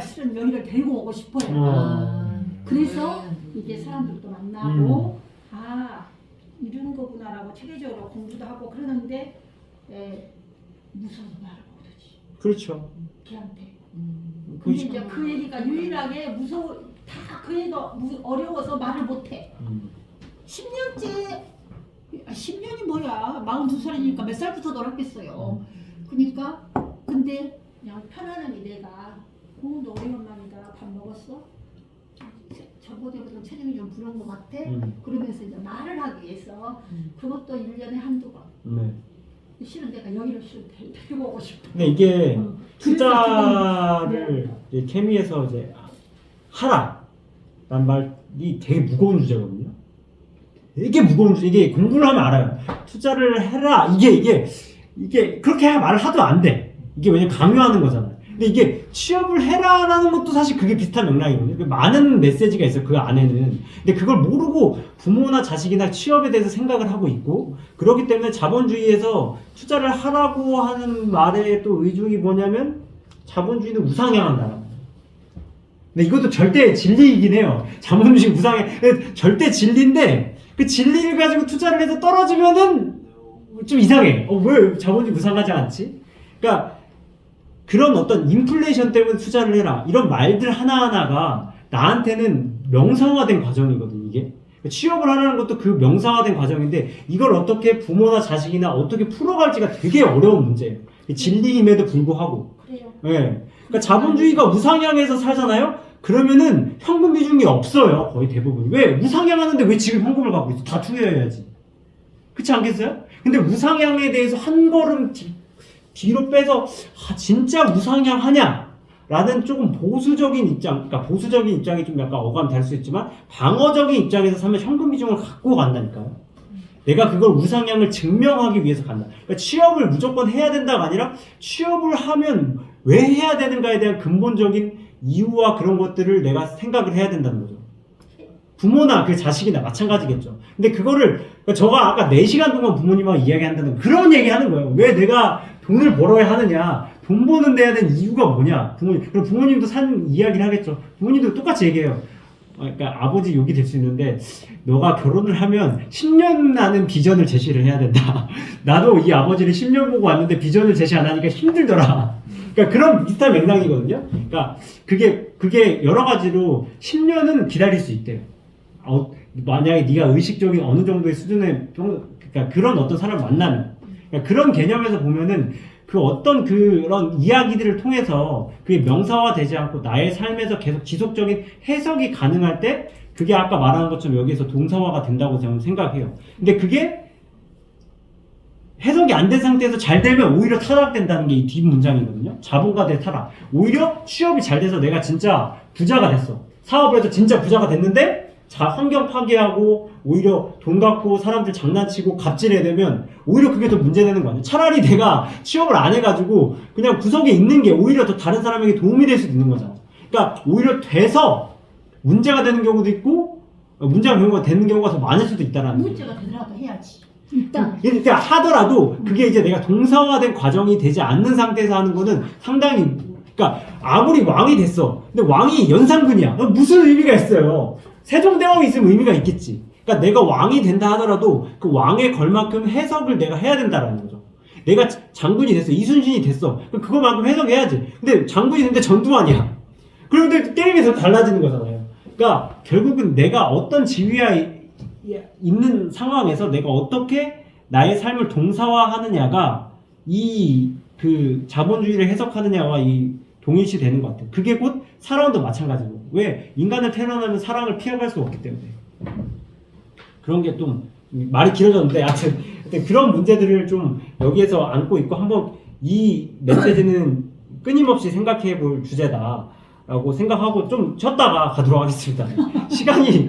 실은 여기를 데리고 오고 싶어요. 그래서 이게 사람들도 만나고 이런 거구나라고 체계적으로 공부도 하고 그러는데 무서운 말을 못하지. 그렇죠. 걔한테. 근데 이제 그 얘기가 유일하게 다 그 애가 어려워서 말을 못해. 10년째 10년이 뭐야? 42살이니까 몇 살부터 놀았겠어요. 그러니까 근데 그냥 편안하게 내가 너 오래간만이다. 밥 먹었어? 저보다보다 체력이 좀 부러운 것 같아? 그러면서 이제 말을 하기 위해서 그것도 1년에 한두 번. 네. 실은 내가 여기를 데리고 오고 싶어. 근데 이게 투자를 이제 케미에서 이제 하라 라는 말이 되게 무거운 주제거든요. 되게 무거운 주제. 이게 공부를 하면 알아요. 투자를 해라. 이게 그렇게 말을 하도 안 돼. 이게 왜냐면 강요하는 거잖아요. 근데 이게 취업을 해라라는 것도 사실 그게 비슷한 맥락이거든요. 많은 메시지가 있어요. 그 안에는. 근데 그걸 모르고 부모나 자식이나 취업에 대해서 생각을 하고 있고 그렇기 때문에 자본주의에서 투자를 하라고 하는 말의 또 의중이 뭐냐면 자본주의는 우상향한다. 근데 이것도 절대 진리이긴 해요. 자본주의 우상향. 절대 진리인데 그 진리를 가지고 투자를 해서 떨어지면은 좀 이상해. 왜 자본주의 우상하지 않지? 그러니까 그런 어떤 인플레이션 때문에 투자를 해라 이런 말들 하나하나가 나한테는 명상화된 과정이거든. 이게 취업을 하라는 것도 그 명상화된 과정인데 이걸 어떻게 부모나 자식이나 어떻게 풀어갈지가 되게 어려운 문제예요. 진리임에도 불구하고. 그래요. 네. 그러니까 자본주의가 우상향해서 살잖아요. 그러면은 현금 비중이 없어요. 거의 대부분. 왜? 우상향하는데 왜 지금 현금을 갖고 있어? 다 투여해야지. 그렇지 않겠어요? 근데 우상향에 대해서 한 걸음 뒤로 빼서 진짜 우상향하냐? 라는 조금 보수적인 입장, 그러니까 보수적인 입장이 좀 약간 어감이 될 수 있지만 방어적인 입장에서 사면 현금 비중을 갖고 간다니까요. 내가 그걸 우상향을 증명하기 위해서 간다. 그러니까 취업을 무조건 해야 된다가 아니라 취업을 하면 왜 해야 되는가에 대한 근본적인 이유와 그런 것들을 내가 생각을 해야 된다는 거죠. 부모나 그 자식이나 마찬가지겠죠. 근데 그거를 저가 아까 4시간 동안 부모님하고 이야기한다는 그런 얘기 하는 거예요. 왜 내가 돈을 벌어야 하느냐? 돈 버는 데 하는 이유가 뭐냐? 부모님. 그럼 부모님도 산 이야기를 하겠죠. 부모님도 똑같이 얘기해요. 그러니까 아버지 욕이 될 수 있는데 너가 결혼을 하면 10년 나는 비전을 제시를 해야 된다. 나도 이 아버지를 10년 보고 왔는데 비전을 제시 안 하니까 힘들더라. 그러니까 그런 비슷한 맥락이거든요. 그러니까 그게 여러 가지로 10년은 기다릴 수 있대요. 만약에 네가 의식적인 어느 정도의 수준의 그러니까 그런 어떤 사람을 만나면 그러니까 그런 개념에서 보면은 그 어떤 그런 이야기들을 통해서 그게 명사화되지 않고 나의 삶에서 계속 지속적인 해석이 가능할 때 그게 아까 말한 것처럼 여기서 동사화가 된다고 저는 생각해요. 근데 그게 해석이 안 된 상태에서 잘 되면 오히려 타락된다는 게 이 뒷문장이거든요. 자본가들의 타락. 오히려 취업이 잘 돼서 내가 진짜 부자가 됐어. 사업을 해서 진짜 부자가 됐는데 환경 파괴하고 오히려 돈 갖고 사람들 장난치고 갑질해야 되면 오히려 그게 더 문제되는 거 아니에요? 차라리 내가 취업을 안 해가지고 그냥 구석에 있는 게 오히려 더 다른 사람에게 도움이 될 수도 있는 거잖아. 그러니까 오히려 돼서 문제가 되는 경우도 있고 문제가 되는 경우가 더 많을 수도 있다는 거죠. 문제가 되더라도 해야지. 일단 그러니까 하더라도 그게 이제 내가 동사화된 과정이 되지 않는 상태에서 하는 거는 상당히 그러니까 아무리 왕이 됐어. 근데 왕이 연상군이야. 무슨 의미가 있어요? 세종대왕이 있으면 의미가 있겠지. 그러니까 내가 왕이 된다 하더라도 그 왕에 걸만큼 해석을 내가 해야 된다라는 거죠. 내가 장군이 됐어. 이순신이 됐어. 그거만큼 해석해야지. 근데 장군이 됐는데 전두환이야. 그런데 게임이 더 달라지는 거잖아요. 그러니까 결국은 내가 어떤 지위에 있는 상황에서 내가 어떻게 나의 삶을 동사화하느냐가 이 그 자본주의를 해석하느냐와 이 동일시 되는 것 같아요. 그게 곧 사랑도 마찬가지고. 왜? 인간을 태어나면 사랑을 피해갈 수 없기 때문에. 그런 게 좀 말이 길어졌는데 하여튼 그런 문제들을 좀 여기에서 안고 있고 한번 이 메시지는 끊임없이 생각해 볼 주제다라고 생각하고 좀 쉬었다가 가도록 하겠습니다. 시간이